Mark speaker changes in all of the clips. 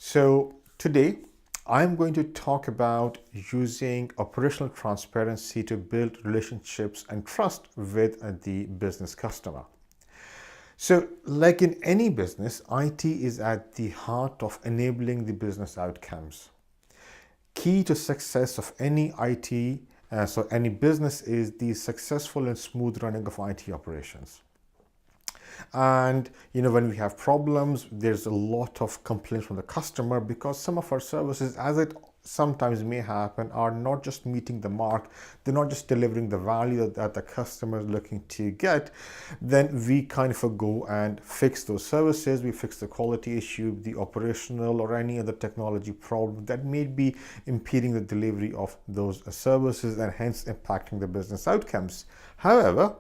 Speaker 1: So today I'm going to talk about using operational transparency to build relationships and trust with the business customer. So like in any business, IT is at the heart of enabling the business outcomes. Key to success of any IT, so any business, is the successful and smooth running of IT operations. And when we have problems, there's a lot of complaints from the customer because some of our services, as it sometimes may happen, are not just meeting the mark. They're not just delivering the value that the customer is looking to get. Then we kind of go and fix those services. We fix the quality issue, the operational or any other technology problem that may be impeding the delivery of those services and hence impacting the business outcomes. However,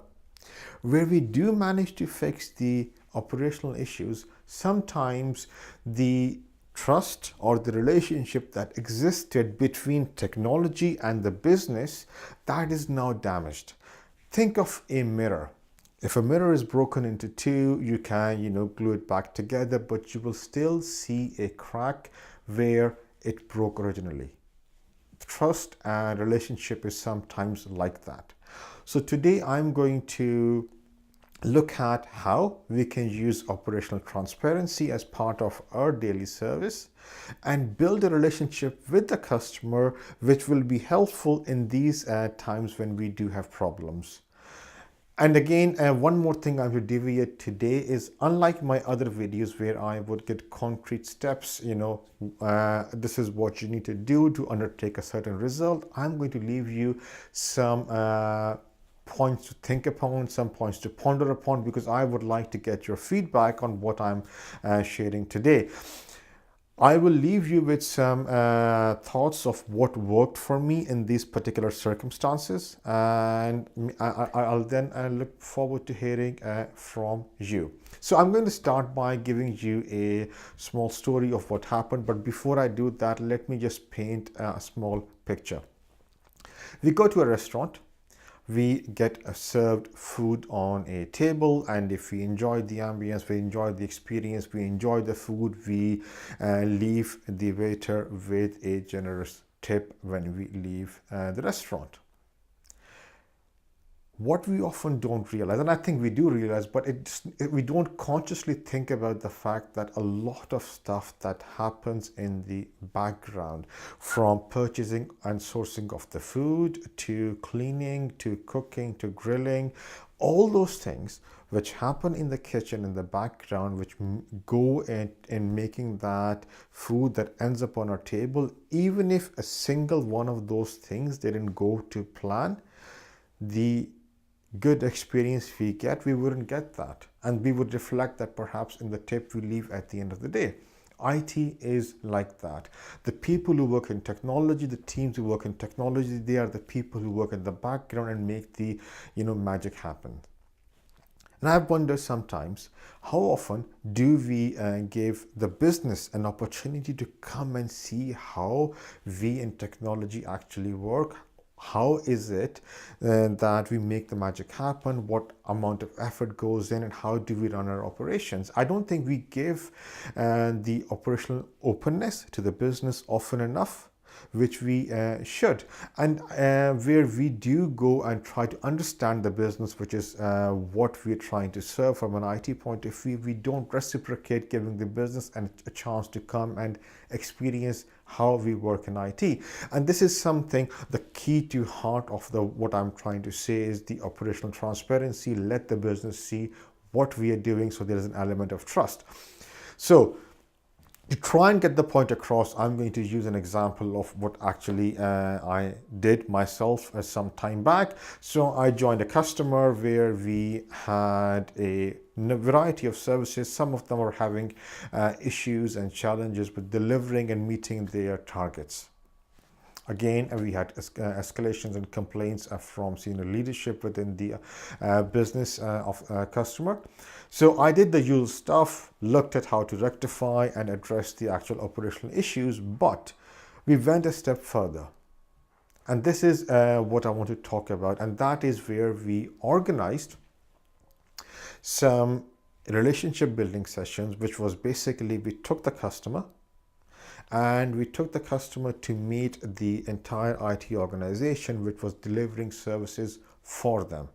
Speaker 1: where we do manage to fix the operational issues, sometimes the trust or the relationship that existed between technology and the business, that is now damaged. Think of a mirror. If a mirror is broken into two, you can glue it back together, but you will still see a crack where it broke originally. Trust and relationship is sometimes like that. So today I'm going to look at how we can use operational transparency as part of our daily service and build a relationship with the customer, which will be helpful in these times when we do have problems. And again, one more thing I will deviate today is, unlike my other videos where I would get concrete steps, this is what you need to do to undertake a certain result. I'm going to leave you some points to think upon, some points to ponder upon, because I would like to get your feedback on what I'm sharing today. I will leave you with some thoughts of what worked for me in these particular circumstances, and I'll then look forward to hearing from you. So I'm going to start by giving you a small story of what happened, but before I do that, let me just paint a small picture. We go to a restaurant. We get served food on a table, and if we enjoy the ambience, we enjoy the experience, we enjoy the food, we leave the waiter with a generous tip when we leave the restaurant. What we often don't realize, and I think we do realize, but we don't consciously think about the fact that a lot of stuff that happens in the background, from purchasing and sourcing of the food to cleaning to cooking to grilling, all those things which happen in the kitchen in the background, which go in making that food that ends up on our table, even if a single one of those things didn't go to plan, the good experience we get, we wouldn't get that, and we would reflect that perhaps in the tip we leave at the end of the day. IT is like that. The people who work in technology, the teams who work in technology, they are the people who work in the background and make the magic happen. And I've wondered sometimes, how often do we give the business an opportunity to come and see how we in technology actually work? How is it that we make the magic happen? What amount of effort goes in, and how do we run our operations? I don't think we give the operational openness to the business often enough, which we should. And where we do go and try to understand the business, which is what we're trying to serve from an IT point of view, we don't reciprocate giving the business a chance to come and experience how we work in IT. And this is something, the key to heart of what I'm trying to say is the operational transparency. Let the business see what we are doing, so there is an element of trust. So to try and get the point across, I'm going to use an example of what actually I did myself some time back. So I joined a customer where we had a variety of services. Some of them were having issues and challenges with delivering and meeting their targets. Again, we had escalations and complaints from senior leadership within the business of customer. So I did the usual stuff, looked at how to rectify and address the actual operational issues, but we went a step further. And this is what I want to talk about. And that is where we organized some relationship building sessions, which was basically we took the customer, and we took the customer to meet the entire IT organization which was delivering services for them.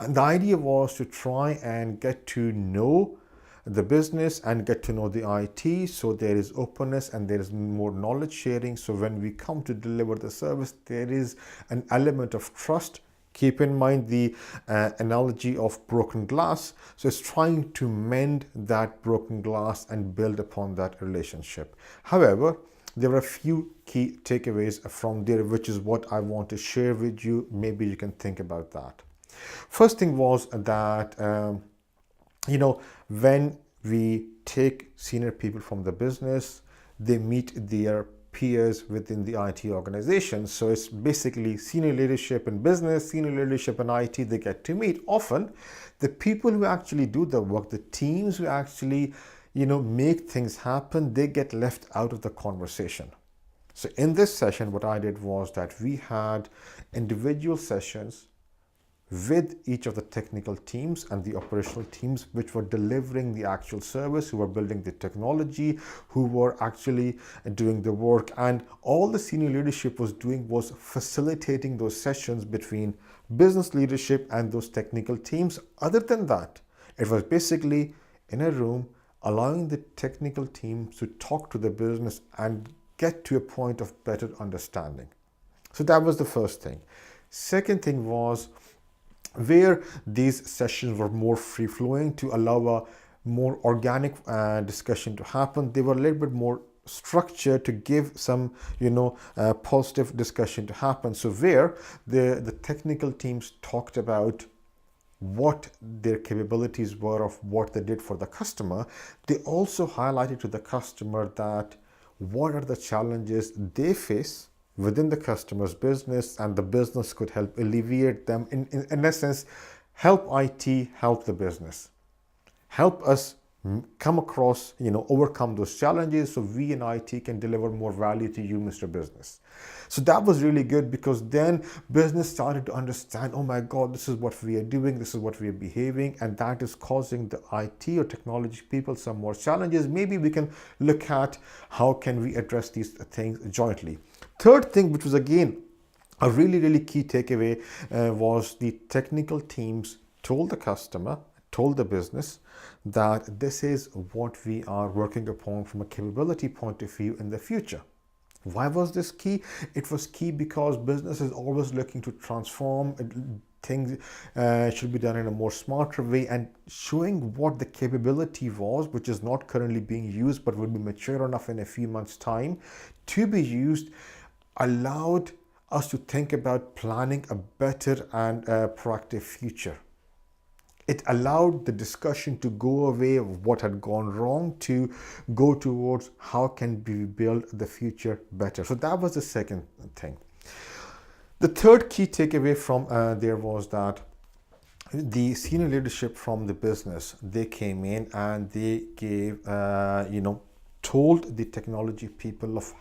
Speaker 1: And the idea was to try and get to know the business and get to know the IT, so there is openness and there is more knowledge sharing. So when we come to deliver the service, there is an element of trust. Keep in mind the analogy of broken glass. So it's trying to mend that broken glass and build upon that relationship. However, there are a few key takeaways from there, which is what I want to share with you. Maybe you can think about that. First thing was that when we take senior people from the business, they meet their peers within the IT organization. So it's basically senior leadership in business, senior leadership in IT, they get to meet. Often the people who actually do the work, the teams who actually make things happen, they get left out of the conversation. So in this session, what I did was that we had individual sessions with each of the technical teams and the operational teams which were delivering the actual service, who were building the technology, who were actually doing the work. And all the senior leadership was doing was facilitating those sessions between business leadership and those technical teams. Other than that, it was basically in a room allowing the technical teams to talk to the business and get to a point of better understanding. So that was the first thing. Second thing was, where these sessions were more free-flowing to allow a more organic discussion to happen, they were a little bit more structured to give some positive discussion to happen. So where the technical teams talked about what their capabilities were of what they did for the customer, they also highlighted to the customer that what are the challenges they face within the customer's business, and the business could help alleviate them. In essence, help IT help the business, help us come across, overcome those challenges so we in IT can deliver more value to you, Mr. Business. So that was really good, because then business started to understand, oh my God, this is what we are doing, this is what we are behaving, and that is causing the IT or technology people some more challenges. Maybe we can look at how can we address these things jointly. Third thing, which was again a really, really key takeaway, was the technical teams told the customer, told the business that this is what we are working upon from a capability point of view in the future. Why was this key? It was key because business is always looking to transform. Things should be done in a more smarter way, and showing what the capability was, which is not currently being used but will be mature enough in a few months' time to be used, allowed us to think about planning a better and proactive future. It allowed the discussion to go away of what had gone wrong to go towards how can we build the future better. So that was the second thing. The third key takeaway from there was that the senior leadership from the business, they came in and they gave, told the technology people of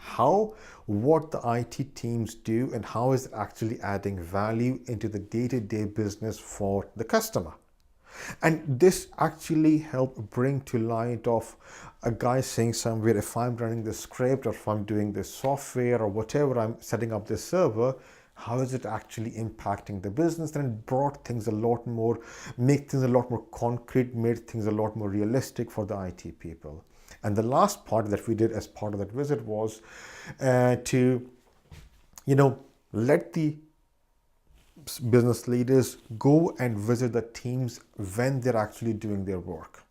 Speaker 1: what the IT teams do and how is it actually adding value into the day-to-day business for the customer. And this actually helped bring to light of a guy saying somewhere, if I'm running this script or if I'm doing this software or whatever, I'm setting up this server, how is it actually impacting the business? And it brought things a lot more, made things a lot more concrete, made things a lot more realistic for the IT people. And the last part that we did as part of that visit was to, let the business leaders go and visit the teams when they're actually doing their work.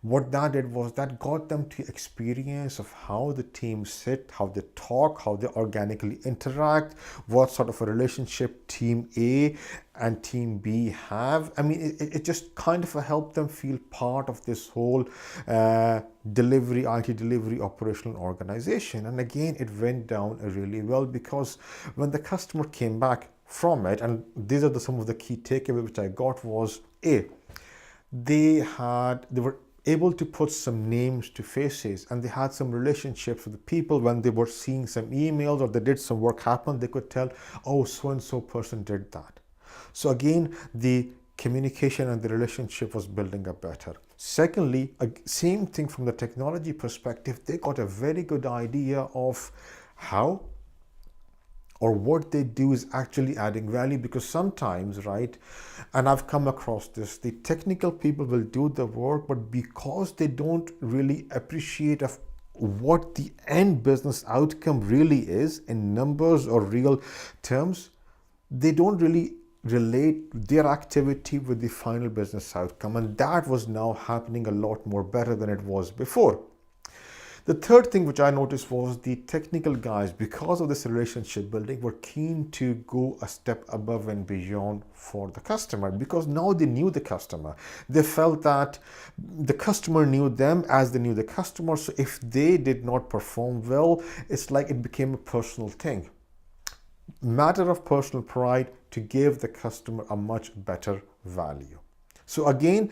Speaker 1: What that did was that got them to experience of how the teams sit, how they talk, how they organically interact, what sort of a relationship team A and team B have. I mean, it just kind of helped them feel part of this whole IT delivery operational organization. And again, it went down really well, because when the customer came back from it, and these are some of the key takeaways which I got, was they were able to put some names to faces, and they had some relationships with the people. When they were seeing some emails or they did some work happen, they could tell, oh, so and so person did that. So again, the communication and the relationship was building up better. Secondly, same thing from the technology perspective, they got a very good idea of how or what they do is actually adding value, because sometimes, right, and I've come across this, the technical people will do the work, but because they don't really appreciate of what the end business outcome really is in numbers or real terms, they don't really relate their activity with the final business outcome, and that was now happening a lot more better than it was before. The third thing which I noticed was the technical guys, because of this relationship building, were keen to go a step above and beyond for the customer, because now they knew the customer. They felt that the customer knew them as they knew the customer. So if they did not perform well, it's like it became a personal thing. Matter of personal pride to give the customer a much better value. So again,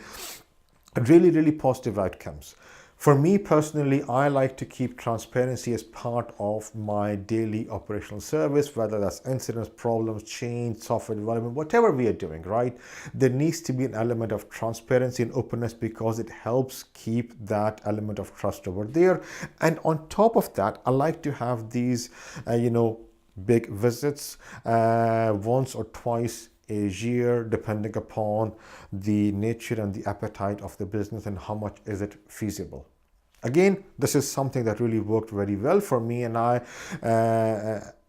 Speaker 1: really positive outcomes. For me personally, I like to keep transparency as part of my daily operational service, whether that's incidents, problems, change, software development, whatever we are doing, right? There needs to be an element of transparency and openness, because it helps keep that element of trust over there. And on top of that, I like to have these, big visits once or twice a year, depending upon the nature and the appetite of the business and how much is it feasible. Again, this is something that really worked very well for me, and I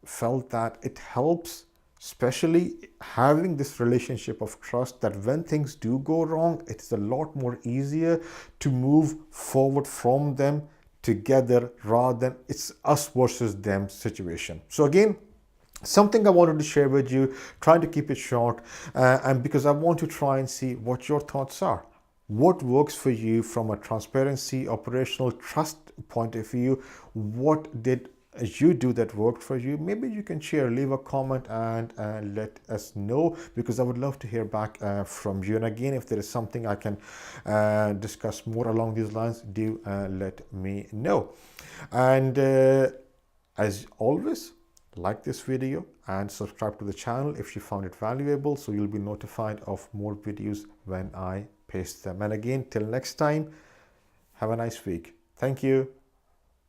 Speaker 1: felt that it helps, especially having this relationship of trust, that when things do go wrong, it's a lot more easier to move forward from them together rather than it's us versus them situation. So again, something I wanted to share with you, trying to keep it short, and because I want to try and see what your thoughts are. What works for you from a transparency, operational trust point of view? What did you do that worked for you? Maybe you can share, leave a comment and let us know, because I would love to hear back from you. And again, if there is something I can discuss more along these lines, do let me know. And as always, like this video and subscribe to the channel if you found it valuable, so you'll be notified of more videos when I paste them. And again, till next time, have a nice week. Thank you.